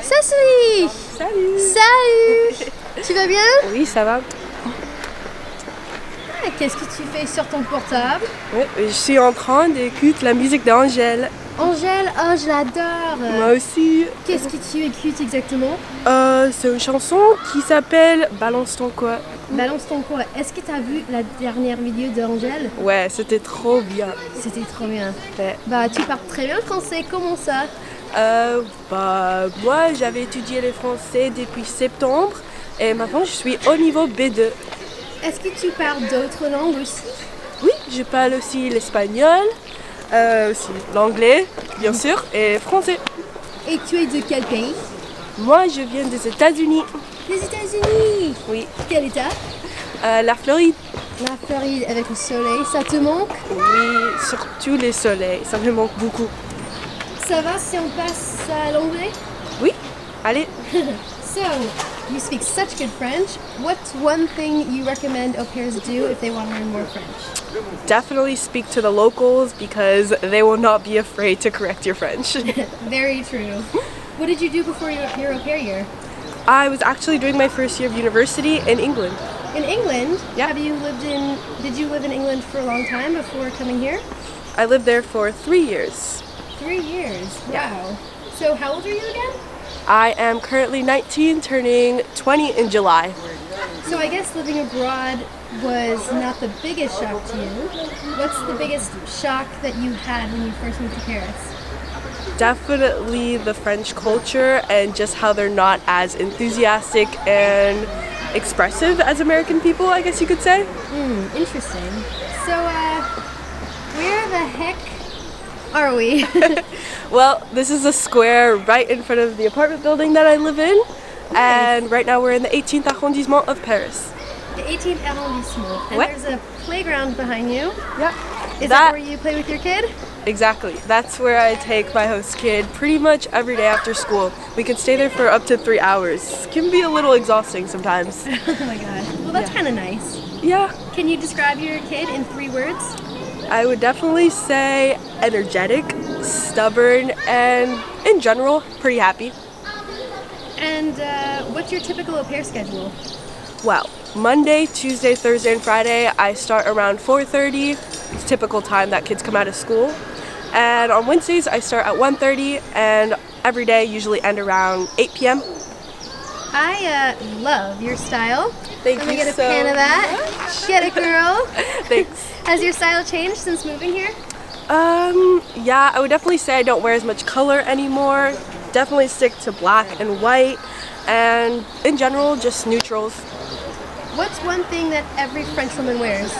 Cecily! Salut! Salut! Tu vas bien? Oui, ça va. Qu'est-ce que tu fais sur ton portable? Oui, je suis en train d'écouter la musique d'Angèle. Angèle, oh je l'adore! Moi aussi. Qu'est-ce que tu écoutes exactement? C'est une chanson qui s'appelle Balance ton quoi. Balance ton quoi. Est-ce que tu as vu la dernière vidéo d'Angèle? Ouais, c'était trop bien. C'était trop bien. Ouais. Bah tu parles très bien le français, comment ça? Moi j'avais étudié le français depuis septembre et maintenant je suis au niveau B2. Est-ce que tu parles d'autres langues aussi? Oui, je parle aussi l'espagnol, aussi l'anglais, bien sûr, et français. Et tu es de quel pays? Moi, je viens des États-Unis. Les États-Unis! Oui. Quel état? La Floride. La Floride avec le soleil, ça te manque? Oui, surtout les soleils, ça me manque beaucoup. Ça va si on passe à l'anglais? Oui, allez. So, you speak such good French. What's one thing you recommend au pairs do if they want to learn more French? Definitely speak to the locals because they will not be afraid to correct your French. Very true. What did you do before your au pair year? I was actually doing my first year of university in England. In England? Yeah. Did you live in England for a long time before coming here? I lived there for 3 years. 3 years, wow. Yeah. So how old are you again? I am currently 19, turning 20 in July. So I guess living abroad was not the biggest shock to you. What's the biggest shock that you had when you first moved to Paris? Definitely the French culture and just how they're not as enthusiastic and expressive as American people, I guess you could say. Interesting. So, where the heck are we? Well, this is a square right in front of the apartment building that I live in. And right now we're in the 18th Arrondissement of Paris. The 18th Arrondissement. And What? there's a playground behind you. Yeah. Is that where you play with your kid? Exactly. That's where I take my host kid pretty much every day after school. We can stay there for up to 3 hours. Can be a little exhausting sometimes. Oh my god. Well, that's kind of nice. Yeah. Can you describe your kid in 3 words? I would definitely say energetic, stubborn, and in general, pretty happy. And what's your typical au pair schedule? Well, Monday, Tuesday, Thursday, and Friday, I start around 4:30. It's typical time that kids come out of school. And on Wednesdays, I start at 1:30, and every day usually end around 8 p.m. I love your style. Thank Let me you get a so pan of that. Get it, girl. Thanks. Has your style changed since moving here? Yeah, I would definitely say I don't wear as much color anymore. Definitely stick to black and white, and in general, just neutrals. What's one thing that every French woman wears?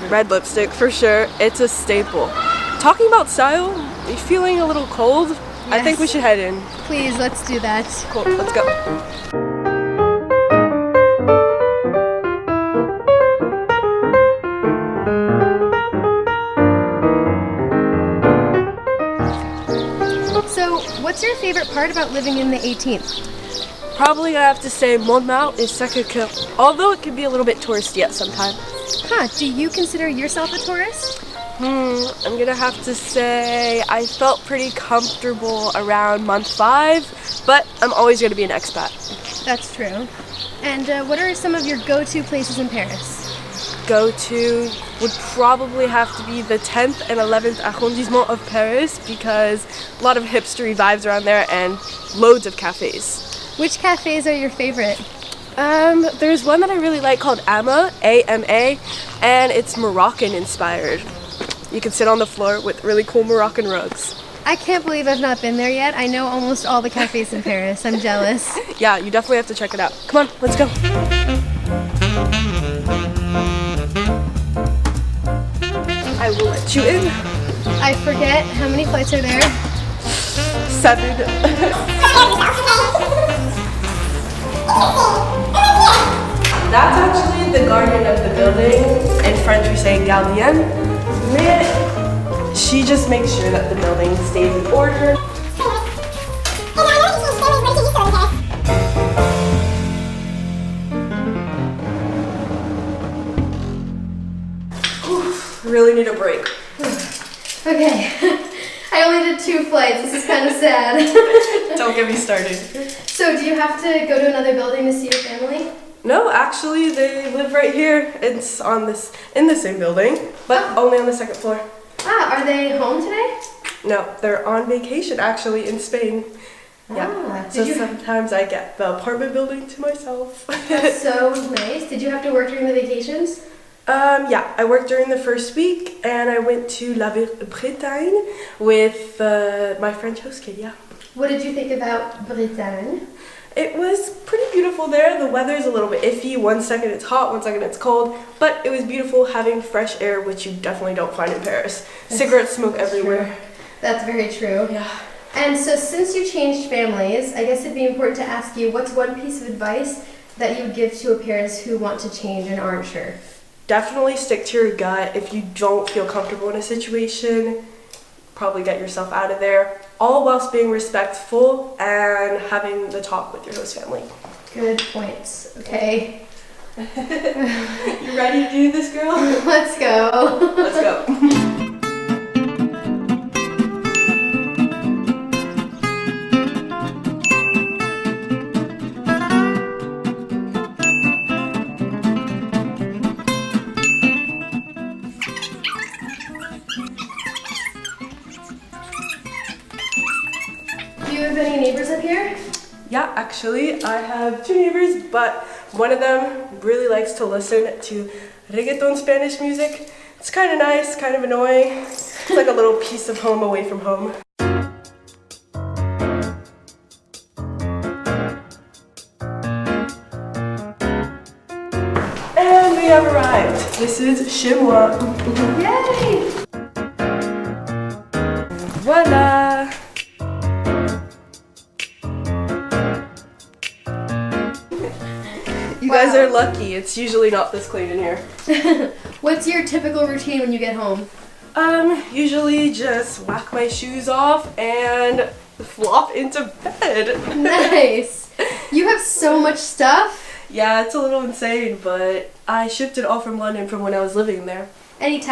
Red lipstick, for sure. It's a staple. Talking about style, are you feeling a little cold? I think we should head in. Please, let's do that. Cool, let's go. So, what's your favorite part about living in the 18th? Probably I have to say Montmartre is Sacré-Cœur, although it can be a little bit touristy at some time. Huh, do you consider yourself a tourist? I'm gonna have to say I felt pretty comfortable around month 5, but I'm always gonna be an expat. That's true. And what are some of your go-to places in Paris? Go-to would probably have to be the 10th and 11th Arrondissement of Paris because a lot of hipstery vibes around there and loads of cafes. Which cafes are your favorite? There's one that I really like called AMA, A-M-A, and it's Moroccan inspired. You can sit on the floor with really cool Moroccan rugs. I can't believe I've not been there yet. I know almost all the cafes in Paris. I'm jealous. Yeah, you definitely have to check it out. Come on, let's go. I will let you in. I forget how many flights are there. 7. That's actually the guardian of the building. In French we say gardien. She just makes sure that the building stays in order. Oof. Really need a break. Okay. I only did 2 flights. This is kind of sad. Don't get me started. So do you have to go to another building to see your family? No, actually, they live right here. It's in the same building, but only on the 2nd floor. Ah, are they home today? No, they're on vacation actually in Spain. Yeah. So sometimes I get the apartment building to myself. That's so nice. Did you have to work during the vacations? Yeah, I worked during the first week and I went to La Bretagne with my French host kid, yeah. What did you think about Bretagne? It was pretty beautiful there. The weather's a little bit iffy. 1 second it's hot, 1 second it's cold. But it was beautiful having fresh air, which you definitely don't find in Paris. Cigarette smoke everywhere. True. That's very true. Yeah. And so since you changed families, I guess it'd be important to ask you, what's one piece of advice that you would give to au pairs who want to change and aren't sure? Definitely stick to your gut. If you don't feel comfortable in a situation, probably get yourself out of there. All whilst being respectful and having the talk with your host family. Good points. Okay. You ready to do this, girl? Let's go. Let's go. Do you have any neighbors up here? Yeah, actually, I have 2 neighbors, but one of them really likes to listen to reggaeton Spanish music. It's kind of nice, kind of annoying. It's like a little piece of home away from home. And we have arrived. This is chez moi. Yay! Voila! You guys are lucky. It's usually not this clean in here. What's your typical routine when you get home? Usually just whack my shoes off and flop into bed. Nice. You have so much stuff. Yeah, it's a little insane, but I shipped it all from London from when I was living there. Any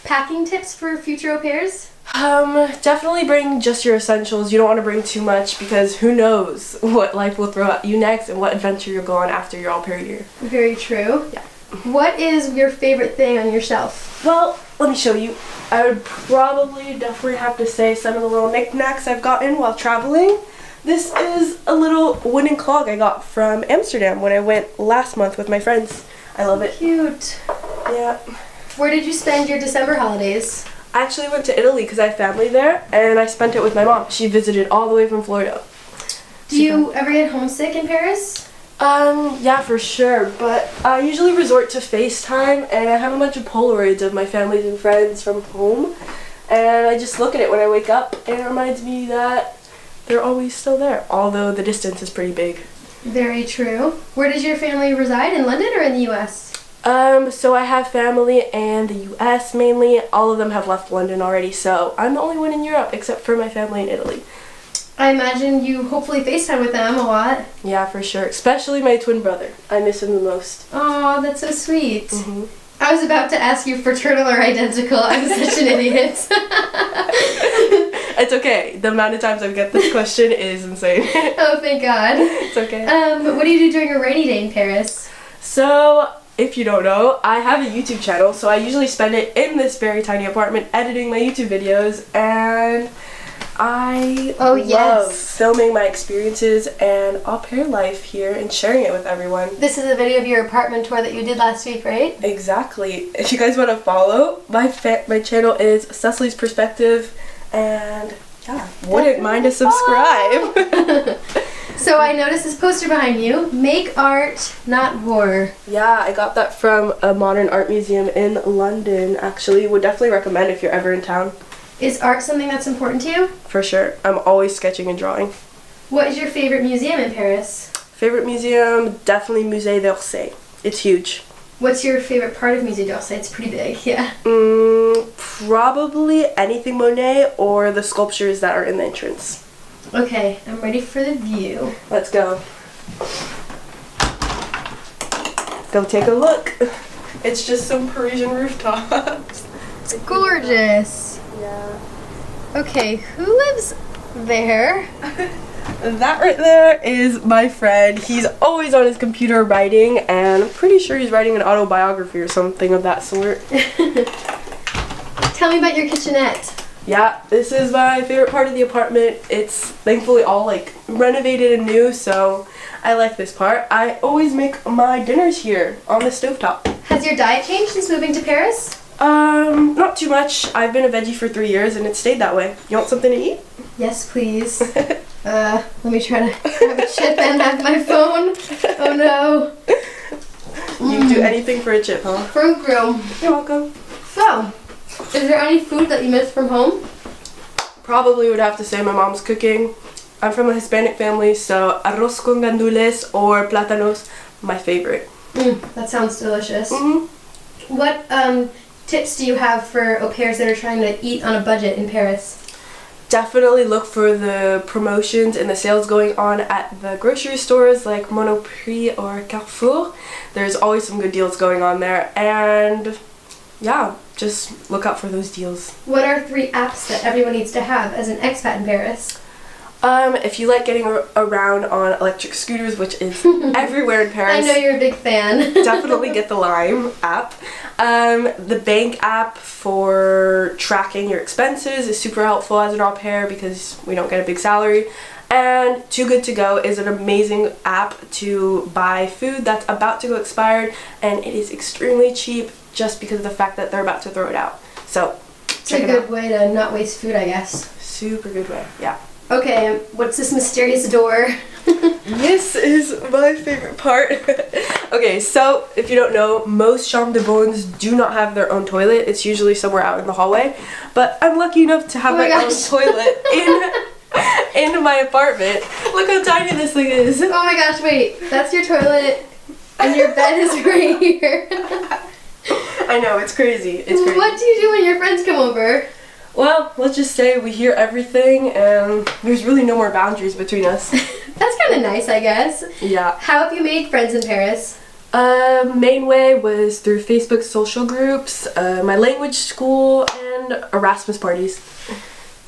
packing tips for future au pairs? Definitely bring just your essentials. You don't want to bring too much because who knows what life will throw at you next and what adventure you'll go on after your au pair year. Very true. Yeah. What is your favorite thing on your shelf? Well, let me show you. I would definitely have to say some of the little knickknacks I've gotten while traveling. This is a little wooden clog I got from Amsterdam when I went last month with my friends. I love it. Cute. Yeah. Where did you spend your December holidays? I actually went to Italy because I have family there, and I spent it with my mom. She visited all the way from Florida. Do you ever get homesick in Paris? Yeah, for sure, but I usually resort to FaceTime, and I have a bunch of Polaroids of my families and friends from home, and I just look at it when I wake up, and it reminds me that they're always still there, although the distance is pretty big. Very true. Where does your family reside, in London or in the US? So I have family in the US mainly. All of them have left London already, so I'm the only one in Europe except for my family in Italy. I imagine you hopefully FaceTime with them a lot. Yeah, for sure. Especially my twin brother. I miss him the most. Oh, that's so sweet. Mm-hmm. I was about to ask you fraternal or identical. I'm such an idiot. It's okay. The amount of times I get this question is insane. Oh, thank God. It's okay. What do you do during a rainy day in Paris? So, if you don't know, I have a YouTube channel, so I usually spend it in this very tiny apartment editing my YouTube videos, and I love filming my experiences and au pair life here and sharing it with everyone. This is a video of your apartment tour that you did last week, right? Exactly. If you guys want to follow, my channel is Cecily's Perspective, and yeah, wouldn't mind to subscribe. So I noticed this poster behind you, Make Art, Not War. Yeah, I got that from a modern art museum in London, actually. Would definitely recommend if you're ever in town. Is art something that's important to you? For sure. I'm always sketching and drawing. What is your favorite museum in Paris? Favorite museum? Definitely Musée d'Orsay. It's huge. What's your favorite part of Musée d'Orsay? It's pretty big, yeah. Probably anything Monet or the sculptures that are in the entrance. Okay, I'm ready for the view. Let's go. Go take a look. It's just some Parisian rooftops. It's gorgeous. Yeah. Okay, who lives there? That right there is my friend. He's always on his computer writing, and I'm pretty sure he's writing an autobiography or something of that sort. Tell me about your kitchenette. Yeah, this is my favorite part of the apartment. It's thankfully all like renovated and new, so I like this part. I always make my dinners here on the stovetop. Has your diet changed since moving to Paris? Not too much. I've been a veggie for 3 years and it stayed that way. You want something to eat? Yes, please. Let me try to have a chip and have my phone. Oh no. You can do anything for a chip, huh? Vroom vroom. You're welcome. So, is there any food that you miss from home? Probably would have to say my mom's cooking. I'm from a Hispanic family, so arroz con gandules or plátanos, my favorite. That sounds delicious. Mm-hmm. What tips do you have for au pairs that are trying to eat on a budget in Paris? Definitely look for the promotions and the sales going on at the grocery stores like Monoprix or Carrefour. There's always some good deals going on there, and yeah, just look out for those deals. What are 3 apps that everyone needs to have as an expat in Paris? If you like getting around on electric scooters, which is everywhere in Paris, I know you're a big fan. definitely get the Lime app. The bank app for tracking your expenses is super helpful as an au pair because we don't get a big salary. And Too Good To Go is an amazing app to buy food that's about to go expired, and it is extremely cheap just because of the fact that they're about to throw it out. So It's a good way to not waste food, I guess. Super good way, yeah. Okay, what's this mysterious door? This is my favorite part. Okay, so if you don't know, most chambres de bonnes do not have their own toilet. It's usually somewhere out in the hallway. But I'm lucky enough to have my own toilet in my apartment. Look how tiny this thing is. Oh my gosh, wait. That's your toilet and your bed is right here. I know, it's crazy. It's crazy. What do you do when your friends come over? Well, let's just say we hear everything and there's really no more boundaries between us. That's kind of nice, I guess. Yeah. How have you made friends in Paris? Main way was through Facebook social groups, my language school, and Erasmus parties.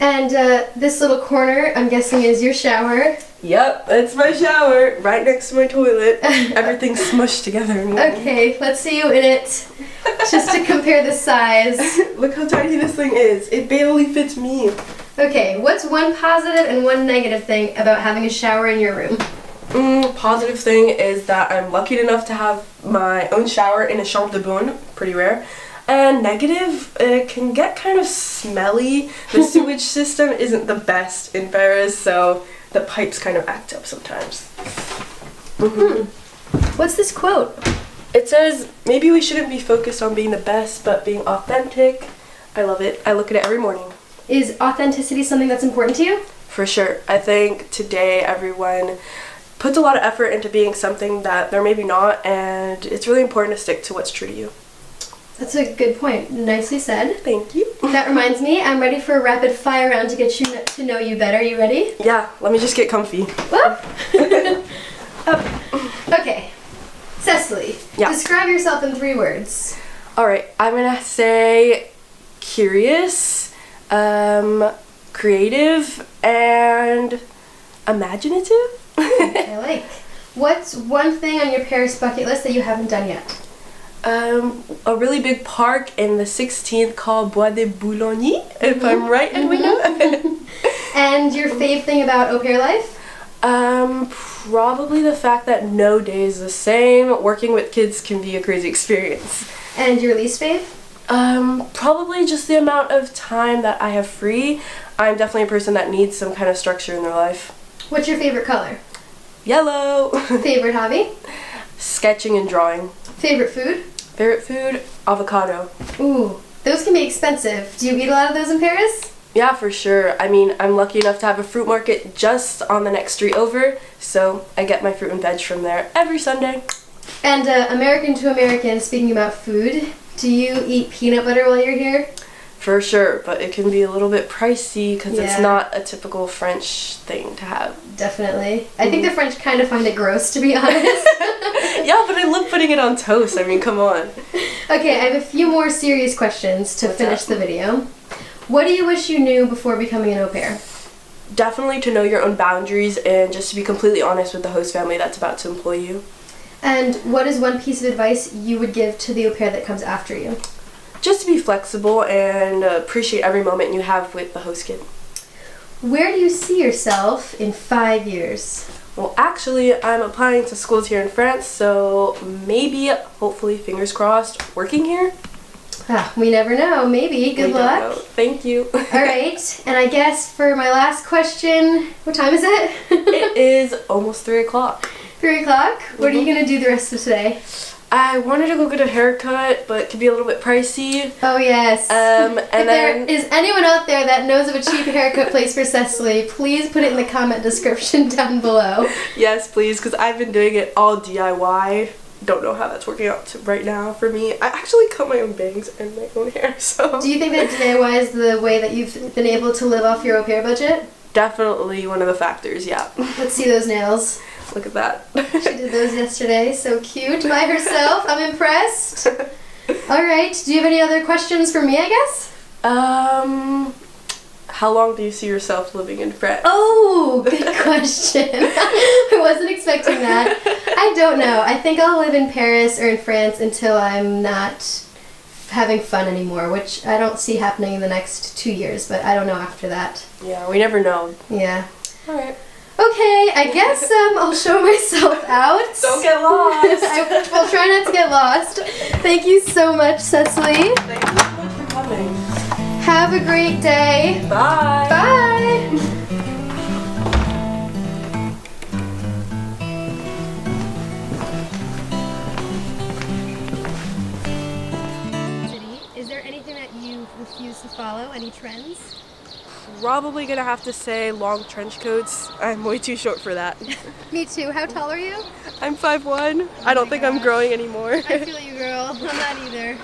And this little corner, I'm guessing, is your shower. Yep, it's my shower, right next to my toilet. Everything's smushed together in one. Okay, let's see you in it, just to compare the size. Look how tiny this thing is. It barely fits me. Okay, what's one positive and one negative thing about having a shower in your room? Positive thing is that I'm lucky enough to have my own shower in a chambre de bonne, pretty rare. And negative, it can get kind of smelly. The sewage system isn't the best in Paris, so the pipes kind of act up sometimes. What's this quote? It says, maybe we shouldn't be focused on being the best, but being authentic. I love it. I look at it every morning. Is authenticity something that's important to you? For sure. I think today everyone puts a lot of effort into being something that they're maybe not, and it's really important to stick to what's true to you. That's a good point. Nicely said. Thank you. That reminds me, I'm ready for a rapid fire round to get you to know you better. You ready? Yeah, let me just get comfy. Whoop. Okay. Cecily, Yeah. describe yourself in 3 words. Alright, I'm gonna say curious, creative, and imaginative. I like. What's one thing on your Paris bucket list that you haven't done yet? A really big park in the 16th called Bois de Boulogne, if I'm right, Edwina. And your fave thing about au pair life? Probably the fact that no day is the same. Working with kids can be a crazy experience. And your least fave? Probably just the amount of time that I have free. I'm definitely a person that needs some kind of structure in their life. What's your favorite color? Yellow. Favorite hobby? Sketching and drawing. Favorite food? Favorite food? Avocado. Ooh, those can be expensive. Do you eat a lot of those in Paris? Yeah, for sure. I mean, I'm lucky enough to have a fruit market just on the next street over, so I get my fruit and veg from there every Sunday. And American to American, speaking about food, do you eat peanut butter while you're here? For sure, but it can be a little bit pricey because it's Yeah. not a typical French thing to have. Definitely. I think the French kind of find it gross, to be honest. Yeah, but I love putting it on toast. I mean, come on. Okay, I have a few more serious questions to finish the video. What do you wish you knew before becoming an au pair? Definitely to know your own boundaries and just to be completely honest with the host family that's about to employ you. And what is one piece of advice you would give to the au pair that comes after you? Just to be flexible and appreciate every moment you have with the host kid. Where do you see yourself in 5 years? Well, actually, I'm applying to schools here in France, so maybe, hopefully, fingers crossed, working here? We never know. Maybe. Good We don't luck. know. Thank you. All right. And I guess for my last question, what time is it? It is almost 3 o'clock. 3 o'clock? What are you going to do the rest of today? I wanted to go get a haircut, but it could be a little bit pricey. Oh, yes. And if there is anyone out there that knows of a cheap haircut place for Cecily, please put it in the comment description down below. Yes, please, because I've been doing it all DIY. Don't know how that's working out right now for me. I actually cut my own bangs and my own hair, so... Do you think that DIY is the way that you've been able to live off your au pair budget? Definitely one of the factors, yeah. Let's see those nails. Look at that. She did those yesterday. So cute by herself. I'm impressed. All right. Do you have any other questions for me, I guess? How long do you see yourself living in France? Oh, good question. I wasn't expecting that. I don't know. I think I'll live in Paris or in France until I'm not having fun anymore, which I don't see happening in the next 2 years, but I don't know after that. Yeah, we never know. Yeah. Alright. Okay, I guess I'll show myself out. Don't get lost. I will try not to get lost. Thank you so much, Cecily. Thank you so much for coming. Have a great day. Bye. Bye. Is there anything that you refuse to follow? Any trends? Probably gonna have to say long trench coats. I'm way too short for that. Me too. How tall are you? I'm 5'1". I don't think I'm growing anymore. I feel you, girl. I'm not either.